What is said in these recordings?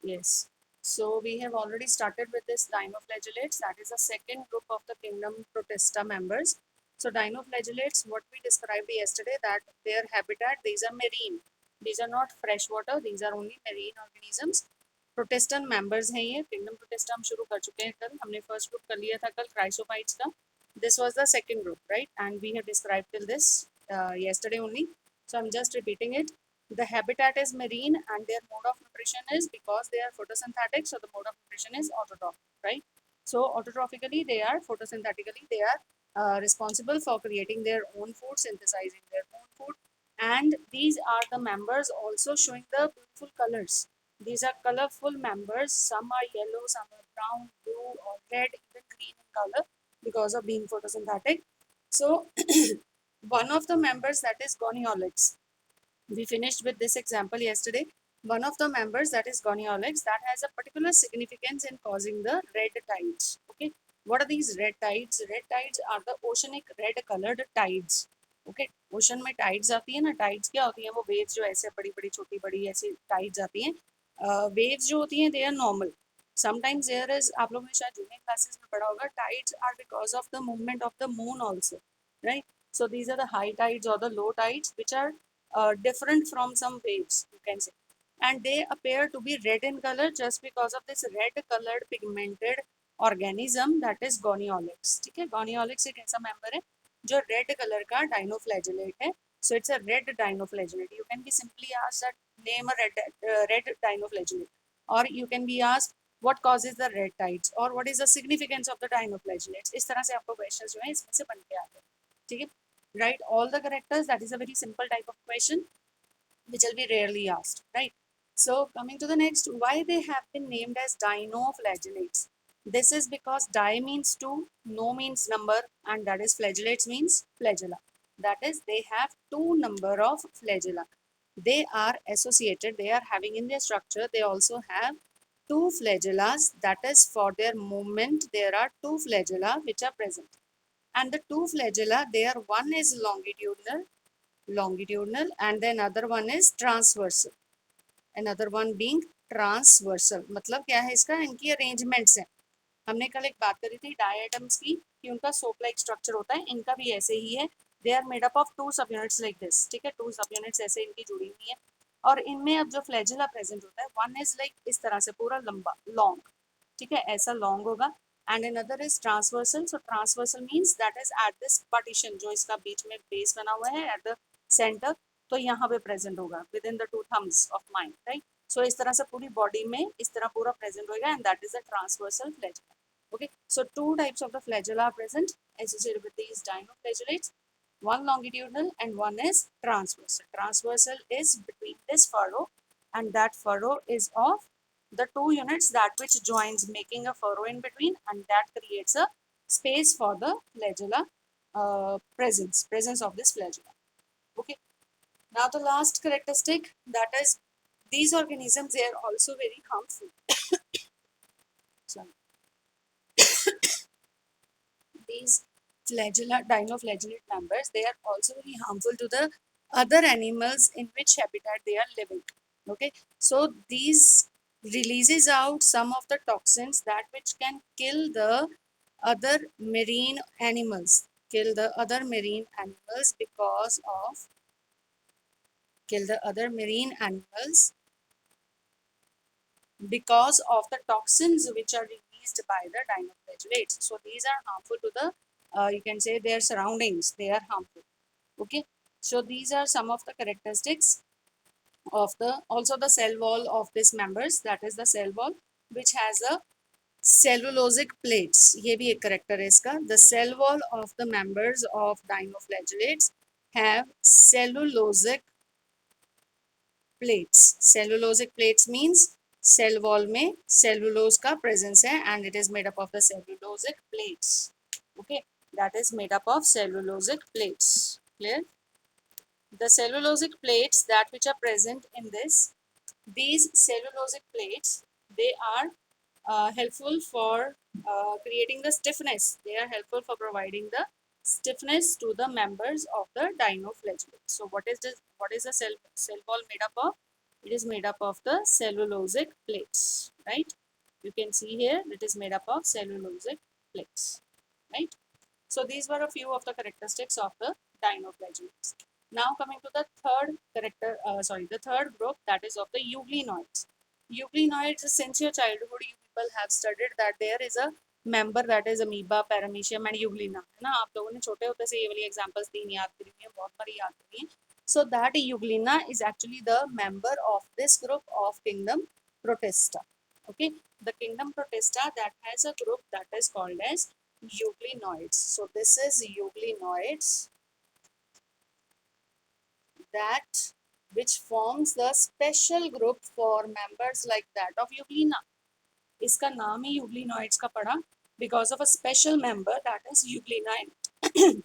Yes. So we have already started with this dinoflagellates. That is the second group of the kingdom Protista members. So dinoflagellates, what we described yesterday, that their habitat, these are marine. These are not freshwater. These are only marine organisms. Protistan members हैं ये kingdom Protista हम शुरू कर चुके हैं कल हमने first group कर लिया था कल क्राइसोफाइट्स का this was the second group right and we have described till this yesterday only so I'm just repeating it. The habitat is marine and their mode of nutrition is because they are photosynthetic, so the mode of nutrition is autotrophic, right? So autotrophically they are photosynthetically they are responsible for creating their own food, synthesizing their own food, and these are the members also showing the beautiful colors. These are colorful members. Some are yellow, some are brown, blue, or red, even green in color because of being photosynthetic. So one of the members that is goniolids, we finished with this example yesterday. One of the members that is goniolids that has a particular significance in causing the red tides. Okay, what are these red tides? Red tides are the oceanic red colored tides. Okay ocean में tides आती है ना tides क्या होती है वो waves जो ऐसे बड़ी बड़ी छोटी बड़ी ऐसी टाइड्स आती हैं वेव्स जो होती हैं they are normal sometimes there is आप लोगों ने शायद जूनियर क्लासेस में पढ़ा होगा tides are because of the movement of the moon also right so these are the high tides or the low tides which are different from some waves you can say and they appear to be red in color just because of this red colored pigmented organism that is goniolix ठीक है goniolix एक ऐसा member है जो red color का dinoflagellate है so it's a red dinoflagellate you can be simply asked that name a red dinoflagellate or you can be asked what causes the red tides or what is the significance of the dinoflagellates इस तरह से आपको questions जो है इसमें से बन के आते हैं ठीक है write all the characters. That is a very simple type of question which will be rarely asked, right? So coming to the next, why they have been named as dinoflagellates? This is because di means two, no means number, and that is flagellates means flagella. That is, they have two number of flagella. They are associated, they are having in their structure, they also have two flagellas. That is, for their movement, there are two flagella which are present and the two flagella there one is longitudinal and then other one is transversal another one being transversal मतलब क्या है इसका इनकी arrangements है हमने कल एक बात करी थी डायटम्स की कि उनका सोप लाइक स्ट्रक्चर होता है इनका भी ऐसे ही है they are made up of two sub units like this ठीक है टू सब यूनिट्स ऐसे इनकी जुड़ी हुई है और इनमें अब जो फ्लैजिला प्रेजेंट होता है वन इज लाइक इस तरह से पूरा लंबा लॉन्ग ठीक है ऐसा लॉन्ग होगा and another is transversal so transversal means that is at this partition जो इसका बीच में बेस बना हुआ है एट द सेंटर तो यहाँ पे प्रेजेंट होगा with in the two thumbs of mind right so इस तरह से पूरी बॉडी में इस तरह पूरा प्रेजेंट होगा and that is the transversal flagella okay so two types of the flagella are present associated with these dinoflagellates one longitudinal and one is transversal is between this furrow and that furrow is of the two units that which joins making a furrow in between and that creates a space for the flagella presence of this flagella okay now the last characteristic that is these organisms they are also very harmful sorry these dinoflagellate members, they are also very harmful to the other animals in which habitat they are living. Okay, so these releases out some of the toxins that which can kill the other marine animals, kill the other marine animals kill the other marine animals because of the toxins which are released by the dinoflagellates. So these are harmful to the, you can say their surroundings, they are harmful. Okay, so these are some of the characteristics of the, also the cell wall of these members, that is the cell wall, which has a cellulosic plates. ये भी एक character है इसका. The cell wall of the members of dinoflagellates have cellulosic plates. Cellulosic plates means cell wall में cellulose का presence है and it is made up of the cellulosic plates. Okay, that is made up of cellulosic plates. Clear? The cellulosic plates that which are present in this, these cellulosic plates, they are helpful for creating the stiffness. They are helpful for providing the stiffness to the members of the dinoflagellate. So what is this? What is the cell wall made up of? It is made up of the cellulosic plates, right? You can see here it is made up of cellulosic plates, right? So these were a few of the characteristics of the dinoflagellates. Now coming to the the third group, that is of the euglenoids. Euglenoids, since your childhood, you people have studied that there is a member that is amoeba, paramecium and euglena, है ना? आप लोगों ने छोटे होते से ये वाली examples 3 याद करी हुई हैं, बहुत बार याद करी हैं. So that euglena is actually the member of this group of kingdom Protista. Okay, the kingdom Protista that has a group that is called as euglenoids. So this is euglenoids that which forms the special group for members like that of euglena. इसका नाम ही euglenoids का पड़ा because of a special member that is euglena in it.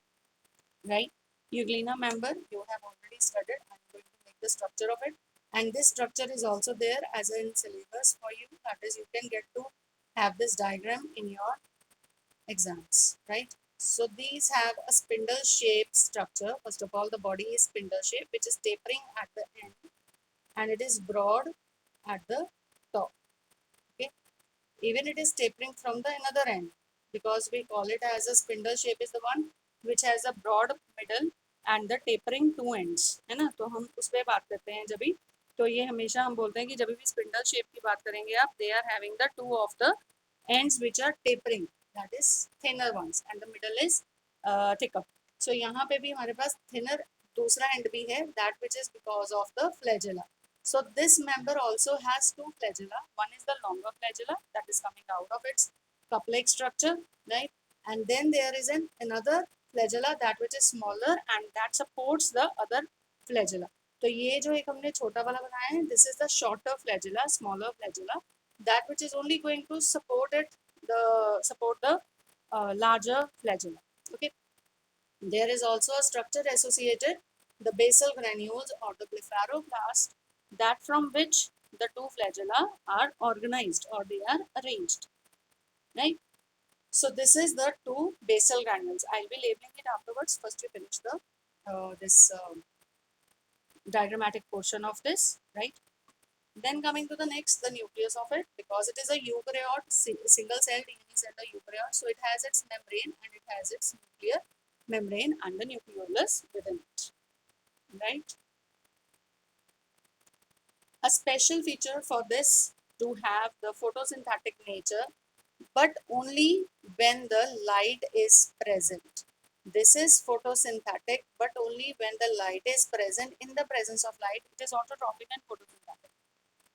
Right? Euglena member you have already studied. I'm going to make the structure of it, and this structure is also there as in syllabus for you. That is, you can get to have this diagram in your exams, right? So these have a spindle shaped structure. First of all, the body is spindle shaped, which is tapering at the end, and it is broad at the top. Okay, even it is tapering from the another end, because we call it as a spindle shape is the one which has a broad middle and the tapering two ends, है ना? तो हम उस पर बात करते हैं जब भी, तो ये हमेशा हम बोलते हैं कि जब भी स्पिंडल शेप की बात करेंगे आप, they are having the two of the ends which are tapering, that is thinner ones, and the middle is thicker. So यहाँ पे भी हमारे पास thinner दूसरा end भी है, that which is because of the flagella. So this member also has two flagella. One is the longer flagella that is coming out of its cup-like structure, right? And then there is another flagella that which is smaller and that supports the other flagella. तो ये जो एक हमने छोटा वाला बनाया है, this is the shorter flagella, smaller flagella, that which is only going to support the larger flagella. Okay. There is also a structure associated, the basal granules or the blepharoplast, that from which the two flagella are organized or they are arranged, right? So this is the two basal granules. I'll be labeling it afterwards. First we finish the this diagrammatic portion of this, right? Then coming to the next, the nucleus of it, because it is a eukaryote, single-celled, unicellular eukaryote, so it has its membrane and it has its nuclear membrane and the nucleolus within it, right? A special feature for this to have the photosynthetic nature, but only when the light is present. This is photosynthetic, but only when the light is present. In the presence of light, it is autotrophic and photosynthetic.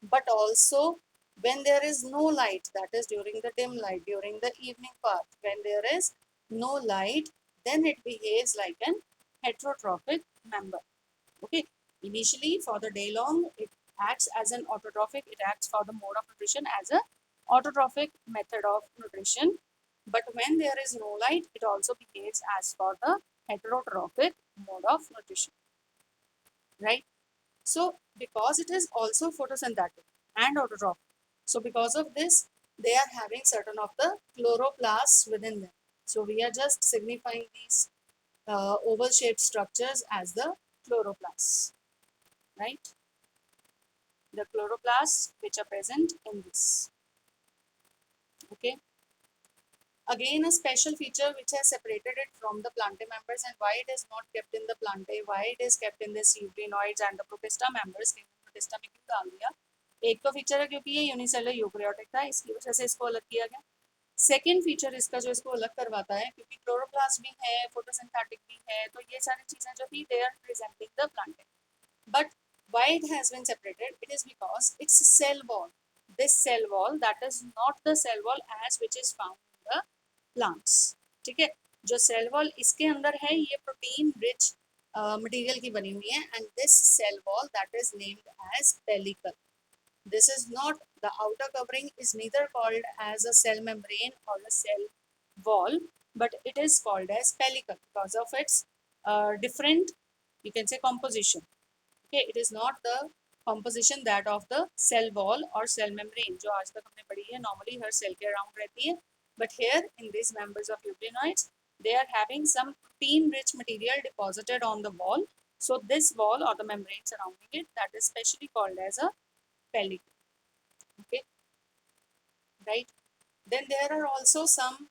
But also when there is no light, that is during the dim light, during the evening part, when there is no light, then it behaves like an heterotrophic member. Okay, initially for the day long, it acts as an autotrophic, it acts for the mode of nutrition as a autotrophic method of nutrition. But when there is no light, it also behaves as for the heterotrophic mode of nutrition, right? So because it is also photosynthetic and autotrophic, so because of this, they are having certain of the chloroplasts within them. So we are just signifying these oval shaped structures as the chloroplasts, right? The chloroplasts which are present in this. Okay. Again, a special feature which has separated it from the plantae members, and why it is not kept in the plantae, why it is kept in the euglenoids and the protista members. Protista में क्यों डाल दिया? एक तो feature है क्योंकि ये unicellular eukaryotic था, इसकी वजह से इसको अलग किया गया. सेकेंड फीचर इसका जो इसको अलग करवाता है, क्योंकि क्लोरोप्लास्ट भी है, फोटोसिंथेटिक भी है, तो ये सारी चीजें जो थी they are resembling the plant. But why it has been separated? It is because its cell wall, this cell wall, that is not the cell wall as which is found in the plants. ठीक है, जो cell wall इसके अंदर है ये protein rich material की बनी हुई है, and this cell wall that is named as pellicle. This is not, the outer covering is neither called as a cell membrane or a cell wall, but it is called as pellicle because of its different, you can say, composition. Okay, it is not the composition that of the cell wall or cell membrane जो आज तक हमने पढ़ी है, normally हर cell के around रहती है, but here in these members of euglenoids they are having some protein rich material deposited on the wall, So this wall or the membrane surrounding it, that is specially called as a pellicle. Okay, right? Then there are also some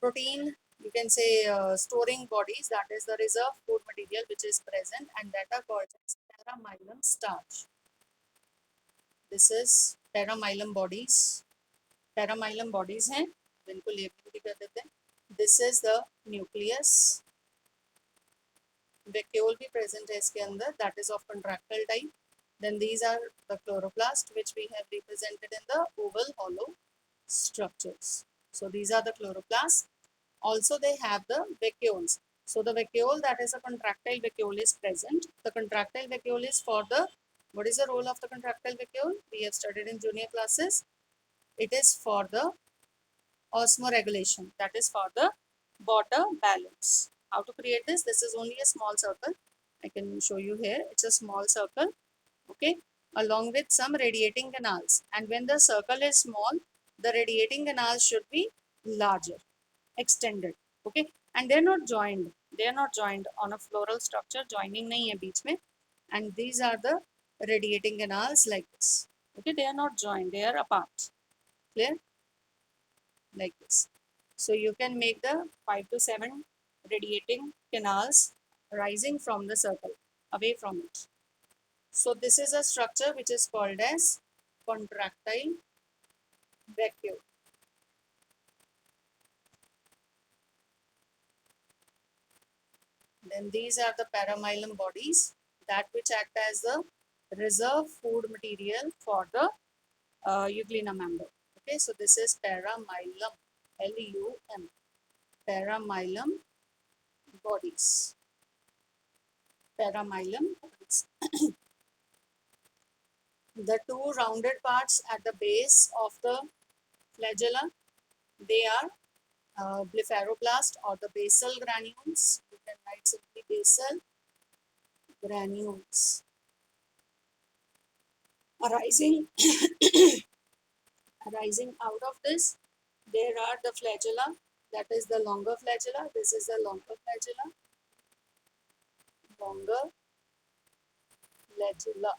protein, you can say storing bodies, that is the reserve food material which is present, and that are called as paramylum starch. This is paramylum bodies. Paramylum bodies हैं, जिनको label भी कर देते हैं. This is the nucleus. Vacuole भी present है इसके अंदर, that is of contractile type. Then these are the chloroplast which we have represented in the oval hollow structures. So these are the chloroplasts. Also they have the vacuoles. So the vacuole, that is a contractile vacuole, is present. The contractile vacuole is for the, what is the role of the contractile vacuole? We have studied in junior classes. It is for the osmoregulation, that is for the water balance. How to create this? This is only a small circle. I can show you here. It's a small circle, okay, along with some radiating canals. And when the circle is small, the radiating canals should be larger, extended, okay, and they're not joined. They are not joined on a floral structure. Joining nahi hai beech mein. And these are the radiating canals like this. Okay, they are not joined. They are apart. Clear? Like this. So you can make the 5 to 7 radiating canals rising from the circle away from it. So this is a structure which is called as contractile vacuole. Then these are the paramylum bodies, that which act as the reserve food material for the Euglena member. Okay, so this is paramylum, L-U-M, paramylum bodies. Paramylum bodies. The two rounded parts at the base of the flagella, they are blepharoplast or the basal granules. You can write simply basal granules. Arising, arising out of this, there are the flagella, that is the longer flagella. This is the longer flagella, longer flagella.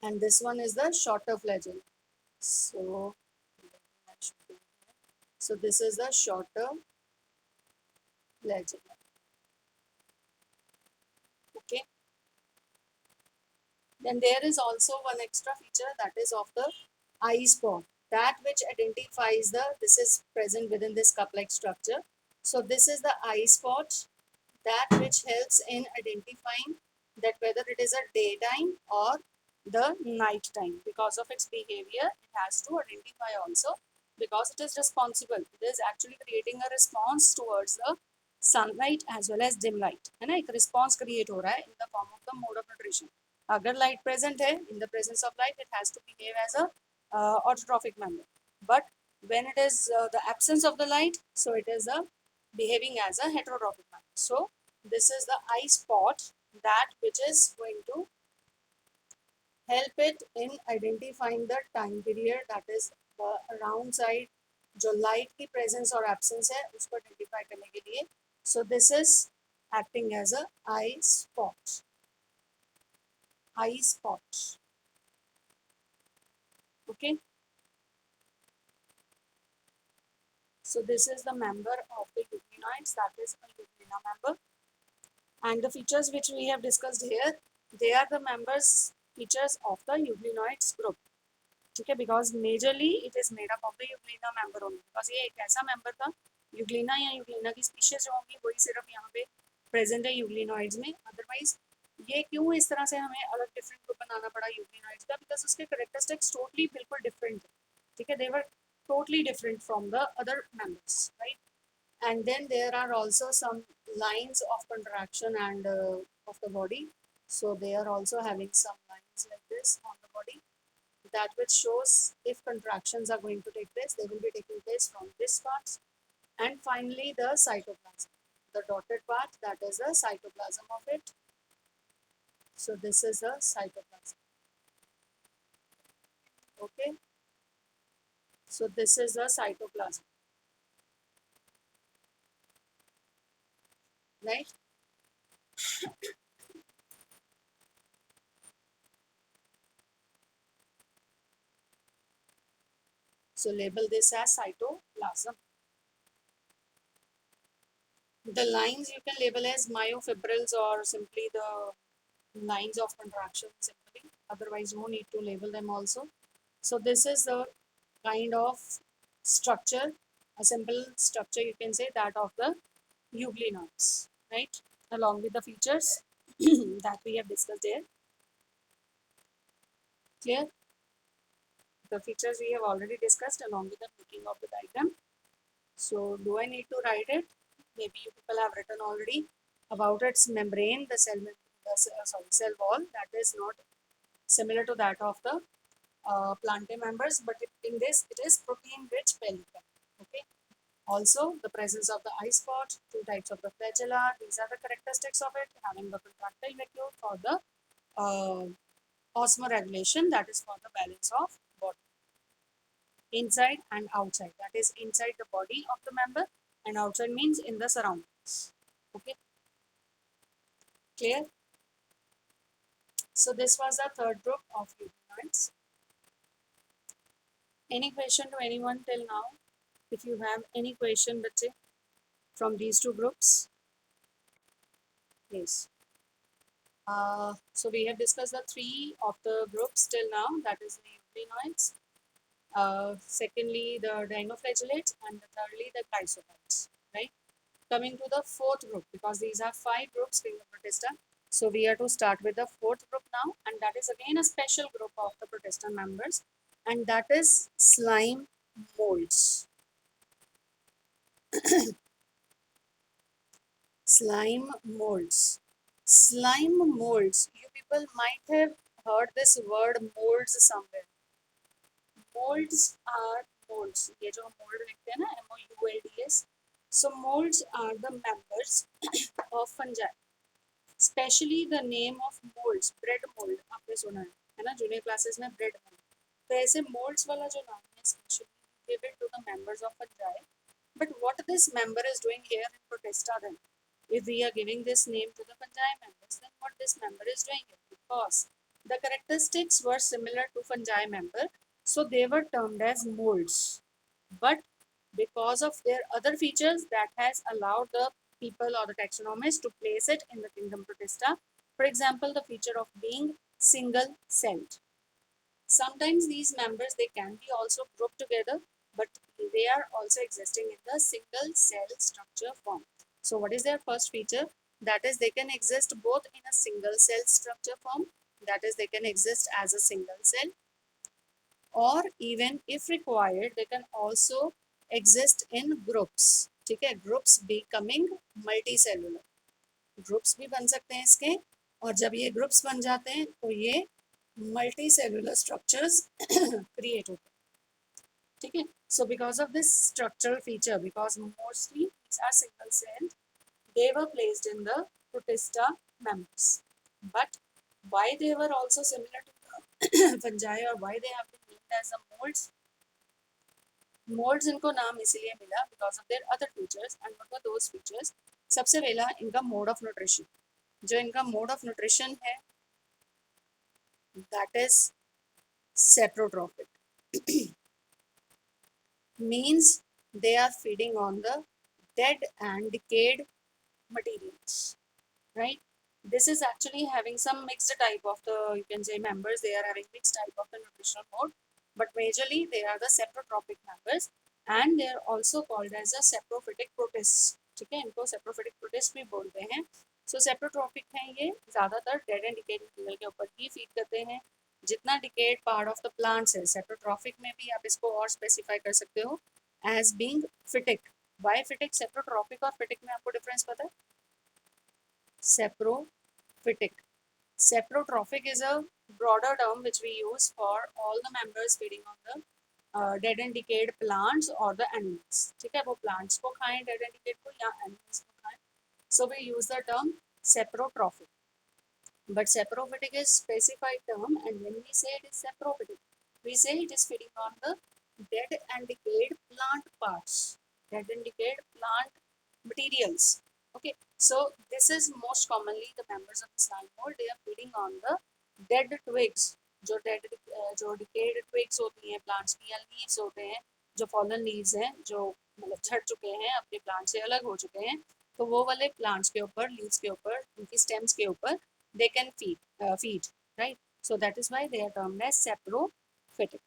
And this one is the shorter flagella. So, so this is the shorter flagella. Okay. Then there is also one extra feature, that is of the eye spot, that which identifies the, this is present within this cup-like structure. So this is the eye spot, that which helps in identifying that whether it is a daytime or the night time. Because of its behavior, it has to identify also, because it is responsible. It is actually creating a response towards the sunlight as well as dim light. है ना, एक response create हो रहा है in the form of the mode of nutrition. अगर light present है, in the presence of light, it has to behave as a autotrophic member. But when it is the absence of the light, so it is a behaving as a heterotrophic member. So this is the eye spot, that which is going to help it in identifying the time period, that is the around side जो light की presence or absence है उसको identify करने के लिए. So this is acting as a eye spot. Eye spot. Okay. So this is the member of the euglenoids, that is a euglena member. And the features which we have discussed here, they are the members features of the euglenoids group. ठीक है, because majorly it is made up of the Euglena member only, because ये एक ऐसा member था, Euglena या Euglena की species जो होंगी वही सिर्फ यहाँ पे प्रेजेंट है यूग्लिनॉइड्स में. अदरवाइज ये क्यों इस तरह से हमें अलग डिफरेंट ग्रुप बनाना पड़ा यूग्लिनॉइड्स का, बिकॉज उसके करेक्टरिस्टिक्स टोटली बिल्कुल डिफरेंट है. ठीक है, they were totally different from the other members, right. And then there are also some lines of contraction and of the body. So they are also having some lines like this on the body, that which shows if contractions are going to take place, they will be taking place from this part. And finally the cytoplasm, the dotted part, that is the cytoplasm of it. So this is the cytoplasm. Okay, so this is the cytoplasm, right. So label this as cytoplasm. The lines you can label as myofibrils or simply the lines of contraction simply. Otherwise, no need to label them also. So this is the kind of structure, a simple structure you can say that of the euglenoids, right? Along with the features that we have discussed here. Clear? The features we have already discussed along with the making of the diagram. So do I need to write it? Maybe you people have written already about its membrane, the cell wall that is not similar to that of the plantae members, but in this it is protein rich pellicle. Okay. Also, the presence of the eye spot, two types of the flagella. These are the characteristics of it, having the contractile vacuole for the uh, osmoregulation, that is for the balance of body. Inside and outside, that is inside the body of the member, and outside means in the surroundings. Okay, clear? So this was the third group of euglenoids. Any question to anyone till now? If you have any question, bache, from these two groups, yes. So we have discussed the three of the groups till now, that is the euglenoids, secondly the dinoflagellates, and thirdly the chrysophytes, right? Coming to the fourth group, because these are five groups in the protista. So we are to start with the fourth group now, and that is again a special group of the protista members, and that is slime molds. Slime molds. Slime molds. You people might have heard this word molds somewhere. Molds are molds. ये जो mold लिखते हैं ना, MOULDS. So molds are the members of fungi. Especially the name of molds, bread mold आपने सुना है ना junior classes में bread mold. तो ऐसे molds वाला जो नाम है especially give it to the members of fungi. But what this member is doing here in Protista then? If we are giving this name to the fungi members, then what this member is doing here? Because the characteristics were similar to fungi member, so they were termed as molds. But because of their other features that has allowed the people or the taxonomists to place it in the kingdom Protista. For example, the feature of being single celled. Sometimes these members they can be also grouped together, but they are also existing in the single cell structure form. So what is their first feature? That is they can exist both in a single cell structure form, that is they can exist as a single cell, or even if required they can also exist in groups. ठीक है, groups becoming multicellular, groups भी बन सकते हैं इसके, और जब ये ग्रुप्स बन जाते हैं तो ये मल्टी सेलुलर स्ट्रक्चर्स क्रिएट होते हैं. ठीक है, so because of this structural feature, because mostly these are single celled, they were placed in the Protista members. But why they were also similar to the fungi, or why they have been named as the molds? Molds इनको नाम इसीलिए मिला because of their other features. And what were those features? सबसे पहला इनका mode of nutrition. जो इनका mode of nutrition है that is saprotrophic. Means they are feeding on the dead and decayed materials, right? This is actually having some mixed type of the, you can say, members. They are having mixed type of the nutritional mode, but majorly they are the saprotrophic members, and they are also called as a saprophytic protists. ठीक है, इनको saprophytic protists भी बोलते हैं. So saprotropic हैं ये, ज़्यादातर dead and decayed material के ऊपर ही feed करते हैं. जितना decayed part of the plants है, saprotrophic में भी आप इसको और specify कर सकते हो as being phytic. Why phytic? Saprotrophic और phytic में आपको difference पता है? Saprophytic. Saprotrophic is a broader term which we use for all the members feeding on the dead and decayed plants or the animals. ठीक है, वो plants को खाएं dead and decayed को या animals को खाएं. So we use the term saprotrophic. But saprophytic is specified term, and when we say it is saprophytic, we say it is feeding on the dead and decayed plant parts, dead and decayed plant materials. Okay, so this is most commonly the members of the slime mold. They are feeding on the dead twigs. जो decayed twigs होती हैं plants की, या leaves होते हैं, जो fallen leaves हैं, जो मतलब झड़ चुके हैं, अपने प्लांट से अलग हो चुके हैं, तो वो वाले प्लांट्स के ऊपर, लीव्स के ऊपर, उनकी स्टेम्स के ऊपर they can feed, right? So that is why they are termed as saprophytic.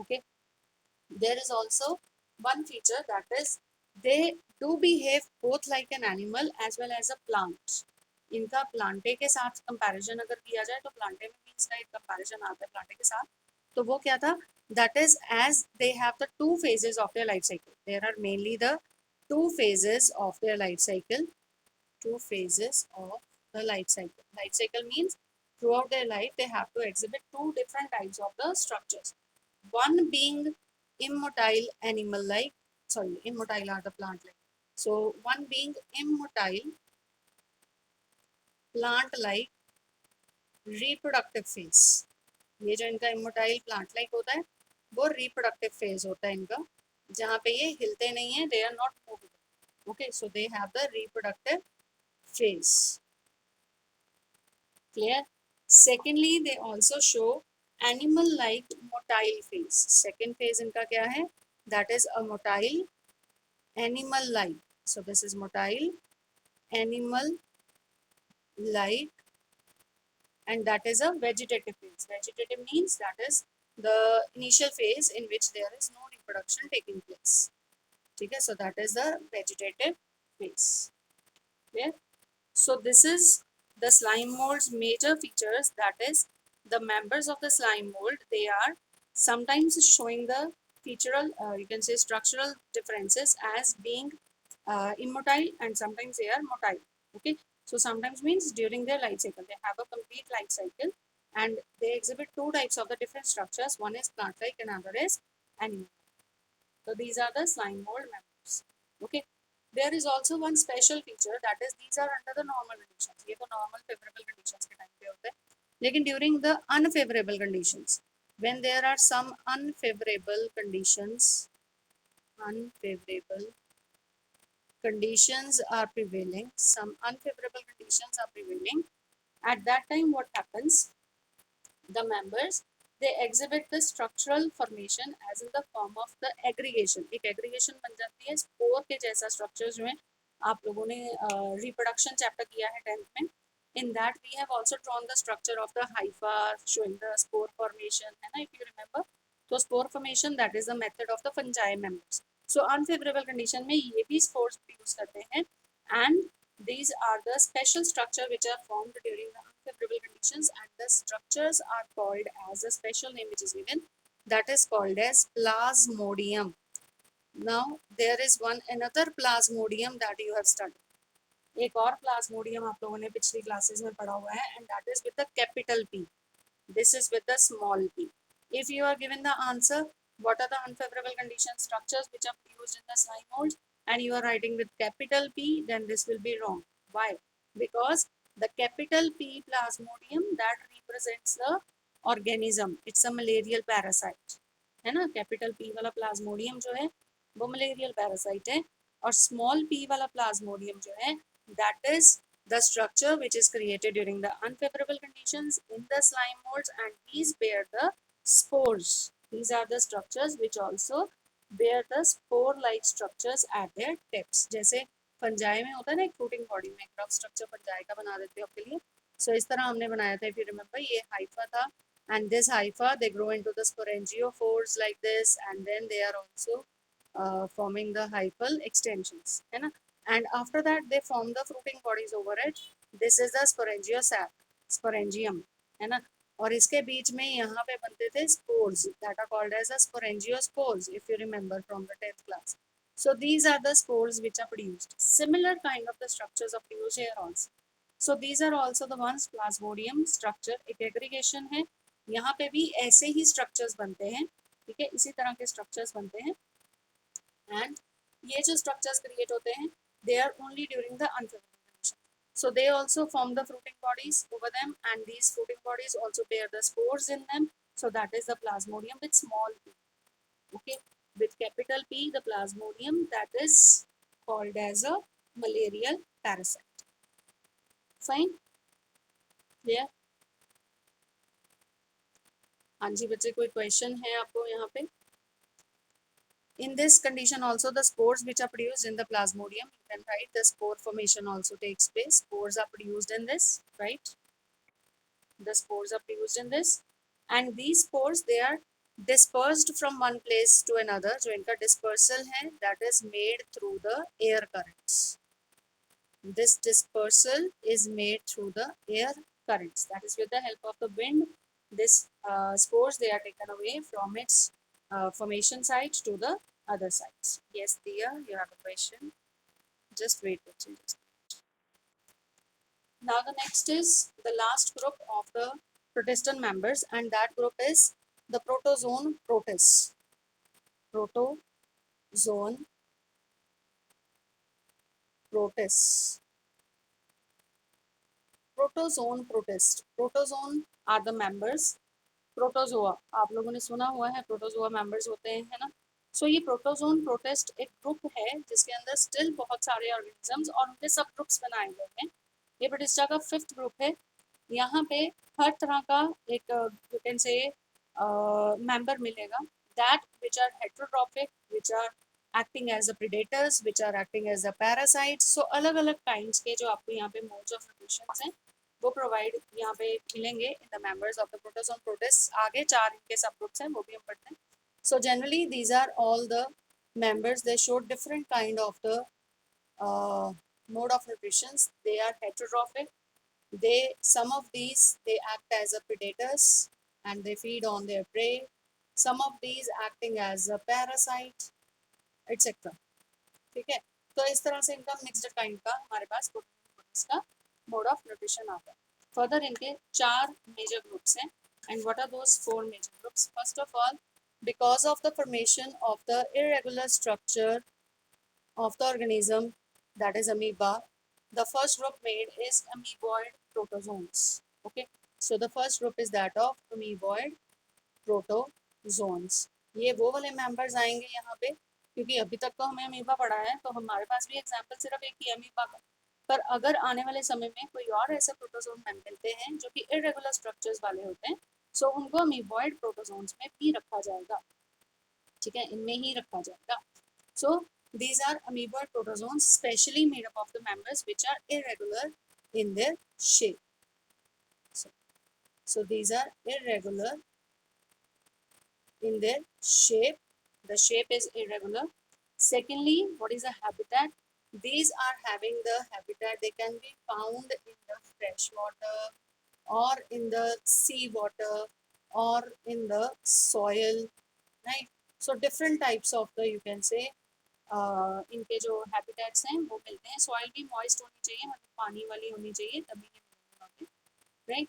Okay. There is also one feature, that is they do behave both like an animal as well as a plant. इनका Plantae के साथ comparison अगर किया जाए तो Plantae में भी इसका एक कंपैरिजन आता है प्लांटे के साथ. तो वो क्या था? That is, as they have the two phases of their life cycle. There are mainly the two phases of their life cycle. Two phases of the life cycle. Life cycle means throughout their life they have to exhibit two different types of the structures. One being immotile animal like, sorry, immotile are the plant like. So one being immotile plant like reproductive phase. ये जो इनका immotile plant like होता है वो reproductive phase होता है इनका, जहाँ पे ये हिलते नहीं है, they are not movable. Okay, so they have the reproductive phase. Clear? Secondly, they also show animal like motile phase. Second phase इनका क्या है? That is a motile animal like. So this is motile animal like, and that is a vegetative phase. Vegetative means that is the initial phase in which there is no reproduction taking place. Okay, so that is the vegetative phase. Clear? So this is the slime mold's major features, that is the members of the slime mold, they are sometimes showing the featural, you can say structural differences as being immotile, and sometimes they are motile. Okay, so sometimes means during their life cycle, they have a complete life cycle and they exhibit two types of the different structures. One is plant-like and another is animal. So these are the slime mold members. Okay. There is also one special feature, that is these are under the normal conditions. ये तो normal favorable conditions के time पे होते हैं. लेकिन during the unfavorable conditions, when there are some unfavorable conditions are prevailing, some unfavorable conditions are prevailing, at that time what happens? The members they exhibit the structural formation as in the form of the aggregation. एक aggregation बन जाती है spore के जैसा structure जो है, आप लोगों ने reproduction chapter किया है 10th में. In that we have also drawn the structure of the hypha showing the spore formation, है ना, if you remember. So spore formation, that is the method of the fungi members. So unfavorable condition में ये भी spores produce करते हैं, and these are the special structure which are formed during the unfavorable conditions, and the structures are called as a special name which is given, that is called as plasmodium. Now there is one another plasmodium that you have studied. एक और plasmodium आप लोगों ने पिछली classes में पढ़ा हुआ है, and that is with the capital P. This is with the small p. If you are given the answer, what are the unfavorable condition structures which are used in the slime molds, and you are writing with capital P, then this will be wrong. Why? Because the capital P plasmodium that represents the organism. It's a malarial parasite. है ना, capital P वाला Plasmodium जो है वो malarial parasite है, और small p वाला Plasmodium जो है that is the structure which is created during the unfavorable conditions in the slime molds, and these bear the spores. These are the structures which also bear the spore like structures at their tips. जैसे fungi में होता है ना एक fruiting body में एक rough structure fungi का बना देते हैं आपके लिए. सो इस तरह हमने बनाया था, if you remember, ये हाइफा था, and this hypha they grow into the sporangiophores like this, and then they are also forming the hyphal extensions, है ना, and after that they form the fruiting bodies over it. This is the sporangiosac, sporangium, है ना, और इसके बीच में यहाँ पे बनते थे spores that are called as a sporangiospores, if you remember from the 10th class. So these are the spores which are produced. Similar kind of the structures are produced here also. So these are also the ones plasmodium structure, एक aggregation है, यहाँ पे भी ऐसे ही structures बनते हैं, ठीक है, इसी तरह के structures बनते हैं, and ये जो structures create होते हैं they are only during the unfavorable condition. So they also form the fruiting bodies over them, and these fruiting bodies also bear the spores in them. So that is the plasmodium with small p. Okay, with capital P the plasmodium that is called as a malarial parasite. Fine, clear? हाँ जी बच्चे, कोई question है आपको यहाँ पे? In this condition also, the spores which are produced in the plasmodium, you can write the spore formation also takes place. Spores are produced in this, right? The spores are produced in this, and these spores, they are dispersed from one place to another. जो इनका dispersal है, that is made through the air currents. This dispersal is made through the air currents. That is with the help of the wind. This spores, they are taken away from its formation site to the other sites. Yes, Dia, you have a question. Just wait. Just. Now the next is the last group of the protestant members, and that group is the protozoan protists. Protozoan protists. Protozoan protists. Protozoan are the members. Protozoa आप लोगों ने सुना हुआ है, protozoa members होते हैं, है ना. सो ये प्रोटोजोन प्रोटिस्ट एक ग्रुप है जिसके अंदर स्टिल बहुत सारे ऑर्गेनिजम्स और उनके सब ग्रुप्स बनाए गए हैं. ये प्रोटिस्टा का 5th ग्रुप है. यहाँ पे हर तरह का एक यू कैन से मेंबर मिलेगा, that which are heterotrophic, which are acting as a predators, which are acting as a parasites. So अलग अलग काइंड्स के जो आपको यहाँ पे मोड्स ऑफ न्यूट्रिशंस हैं वो प्रोवाइड यहाँ पे मिलेंगे in the members of the protozoan protist. आगे 4 इनके सब ग्रुप्स हैं, वो भी हम पढ़ते हैं. So generally these are all the members. They show different kind of the mode of nutrition. They are heterotrophic. They, some of these, they act as a predators and they feed on their prey. Some of these acting as a parasite, etc. ठीक है. तो इस तरह से इनका mixed kind का हमारे पास का मोड ऑफ न्यूट्रिशन आता है. फर्दर इनके 4 मेजर ग्रुप्स हैं. And what are those 4 major groups? First of all, because of the formation of the irregular structure of the organism, that is amoeba, the first group made is amoeboid protozoans. Okay, so the first group is that of amoeboid protozoans. ये वो वाले members आएंगे यहाँ पे, क्योंकि अभी तक तो हमें अमीबा पढ़ा है तो हमारे पास भी एग्जाम्पल सिर्फ एक ही अमीबा का. पर अगर आने वाले समय में कोई और ऐसे प्रोटोजोन मिलते हैं जो कि इरेगुलर स्ट्रक्चर्स वाले होते हैं, सो उनको अमीबॉइड प्रोटोजोन्स में भी रखा जाएगा. ठीक है, इनमें ही रखा जाएगा. सो these are amoeboid protozoans specially made up of the members which are irregular in their shape. So these are irregular in their shape. The shape is irregular. Secondly, what is a habitat? These are having the habitat. They can be found in the fresh water or in the sea water or in the soil, right? So different types of the, you can say, इनके जो habitats हैं वो मिलते हैं. Soil भी moist होनी चाहिए, मतलब पानी वाली होनी चाहिए, तभी ये मिलेंगे, right.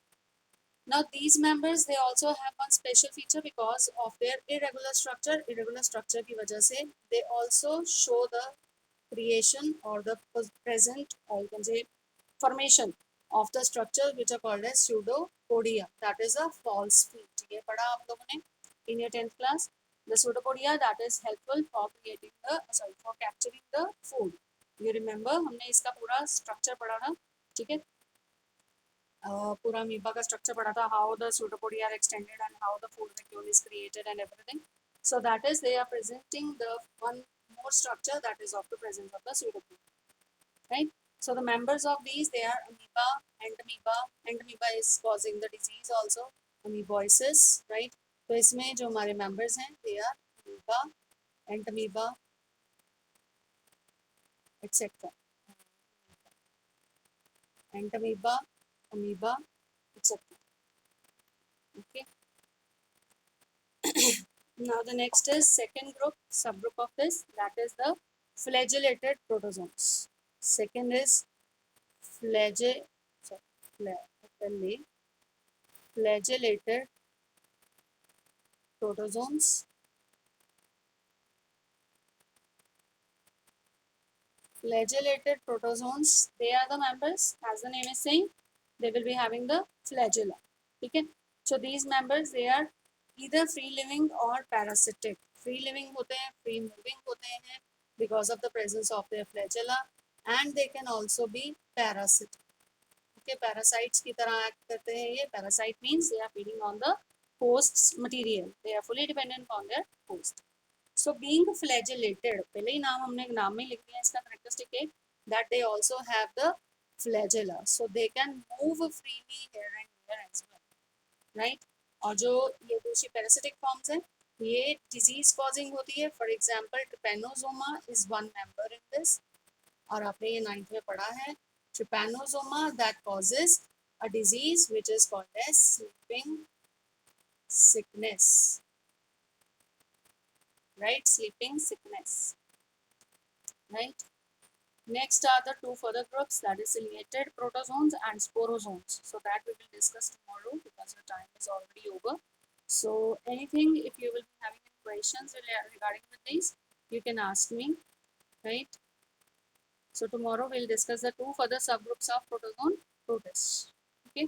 Now these members, they also have one special feature because of their irregular structure. Irregular structure की वजह से they also show the creation or the present, or you can say formation of the structure which are called as pseudopodia. That is a false feet. ये पढ़ा आप लोगों ने in your 10th class. The pseudopodia that is helpful for creating the, for capturing the food. You remember हमने इसका पूरा structure पढ़ा था, ठीक है. पूरा अमीबा का स्ट्रक्चर पढ़ा था, how the pseudopodia are extended and how the food vacuole is created and everything. So that is, they are presenting the one more structure, that is of the presence of the pseudopodia, right? So the members of these, they are amoeba, entamoeba. Entamoeba is causing the disease also, amoeboisis, right? तो इसमें जो हमारे members हैं, they are amoeba, entamoeba, etc. Entamoeba, amoeba, etc. Okay. Now the next is second group, subgroup of this, that is the flagellated protozoans. Second is flagellated protozoans. Flagellated protozoans, they are the members, as the name is saying, they will be having the flagella. Okay, so these members, they are either free living or parasitic. Free living होते हैं, free moving होते हैं because of the presence of their flagella, and they can also be parasitic. Okay, parasites की तरह act करते हैं ये. Parasite means they are feeding on the host's material. They are fully dependent on their host. So being flagellated, पहले ही नाम हमने नाम में लिख दिया इसका characteristic है that they also have the flagella, so they can move freely here and here as well, right? और जो ये दूसरी parasitic forms है ये disease causing होती है. For example, trypanosoma is one member in this. और आपने ये 9th में पढ़ा है trypanosoma that causes a disease which is called as sleeping sickness, right? Sleeping sickness, right? Next are the two further groups, that is ciliated protozoans and sporozoans. So that we will discuss tomorrow because the time is already over. So anything, if you will be having any questions regarding with these, you can ask me, right? So tomorrow we'll discuss the two further subgroups of protozoan protists. Okay.